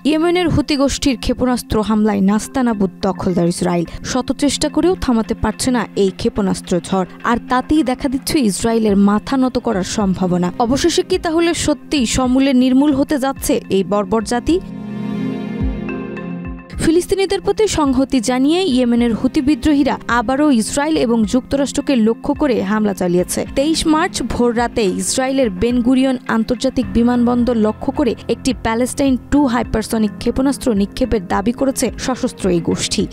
ইয়েমেনের হুতি গোষ্ঠীর ক্ষেপণাস্ত্র হামলায় নাস্তানাবুদ দখলদার ইসরায়েল। শত চেষ্টা করেও থামাতে পারছে না এই ক্ষেপণাস্ত্র ঝড়, আর তাতেই দেখা দিচ্ছে ইসরায়েলের মাথা নত করার সম্ভাবনা। অবশেষে কি তাহলে সত্যিই সমূলে নির্মূল হতে যাচ্ছে এই বর্বর জাতি? ফিলিস্তিনিদের প্রতি সংহতি জানিয়ে ইয়েমেনের হুতি বিদ্রোহীরা আবারও ইসরায়েল এবং যুক্তরাষ্ট্রকে লক্ষ্য করে হামলা চালিয়েছে। 23 মার্চ ভোররাতে ইসরায়েলের বেন গুরিয়ন আন্তর্জাতিক বিমানবন্দর লক্ষ্য করে একটি প্যালেস্টাইন 2 হাইপারসনিক ক্ষেপণাস্ত্র নিক্ষেপের দাবি করেছে সশস্ত্র এই গোষ্ঠী।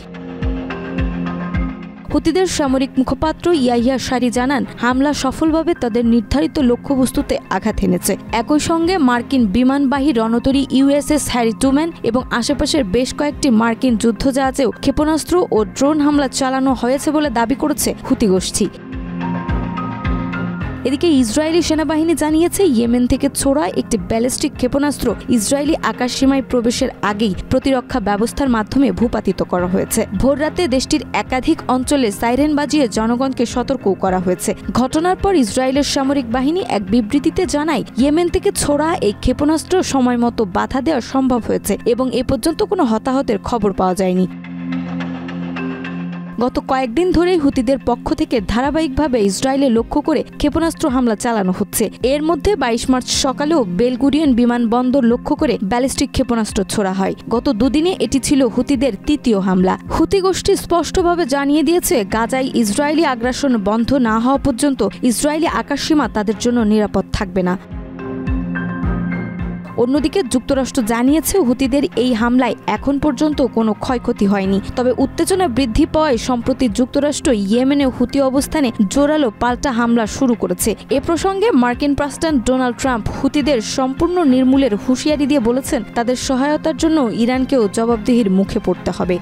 হুতিদের সামরিক মুখপাত্র ইয়াহিয়া সারি জানান, হামলা সফলভাবে তাদের নির্ধারিত লক্ষ্যবস্তুতে আঘাত এনেছে। একই সঙ্গে মার্কিন বিমানবাহী রণতরী USS হ্যারি ট্রুম্যান এবং আশেপাশের বেশ কয়েকটি মার্কিন যুদ্ধজাহাজেও ক্ষেপণাস্ত্র ও ড্রোন হামলা চালানো হয়েছে বলে দাবি করেছে হুতি গোষ্ঠী। এদিকে ইসরায়েলি সেনাবাহিনী জানিয়েছে, ইয়েমেন থেকে ছোড়া একটি ব্যালিস্টিক ক্ষেপণাস্ত্র ইসরায়েলি আকাশসীমায় প্রবেশের আগেই প্রতিরক্ষা ব্যবস্থার মাধ্যমে ভূপাতিত করা হয়েছে। ভোররাতে দেশটির একাধিক অঞ্চলে সাইরেন বাজিয়ে জনগণকে সতর্কও করা হয়েছে। ঘটনার পর ইসরায়েলের সামরিক বাহিনী এক বিবৃতিতে জানায়, ইয়েমেন থেকে ছোড়া এই ক্ষেপণাস্ত্র সময়মতো বাধা দেওয়া সম্ভব হয়েছে এবং এ পর্যন্ত কোনো হতাহতের খবর পাওয়া যায়নি। গত কয়েকদিন ধরেই হুতিদের পক্ষ থেকে ধারাবাহিকভাবে ইসরায়েলে লক্ষ্য করে ক্ষেপণাস্ত্র হামলা চালানো হচ্ছে। এর মধ্যে 22 মার্চ সকালেও বেলগুরিয়ন বিমানবন্দর লক্ষ্য করে ব্যালিস্টিক ক্ষেপণাস্ত্র ছোড়া হয়। গত দুদিনে এটি ছিল হুতিদের তৃতীয় হামলা। হুতি গোষ্ঠী স্পষ্টভাবে জানিয়ে দিয়েছে, গাজায় ইসরায়েলি আগ্রাসন বন্ধ না হওয়া পর্যন্ত ইসরায়েলি আকাশসীমা তাদের জন্য নিরাপদ থাকবে না। অন্যদিকে যুক্তরাষ্ট্র জানিয়েছে, হুতিদের এই হামলায় এখন পর্যন্ত কোনো ক্ষয়ক্ষতি হয়নি। তবে উত্তেজনা বৃদ্ধি পাওয়ায় সম্প্রতি যুক্তরাষ্ট্র ইয়েমেনে হুতি অবস্থানে জোরালো পাল্টা হামলা শুরু করেছে। এ প্রসঙ্গে মার্কিন প্রেসিডেন্ট ডোনাল্ড ট্রাম্প হুতিদের সম্পূর্ণ নির্মূলের হুঁশিয়ারি দিয়ে বলেছেন, তাদের সহায়তার জন্য ইরানকেও জবাবদিহির মুখে পড়তে হবে।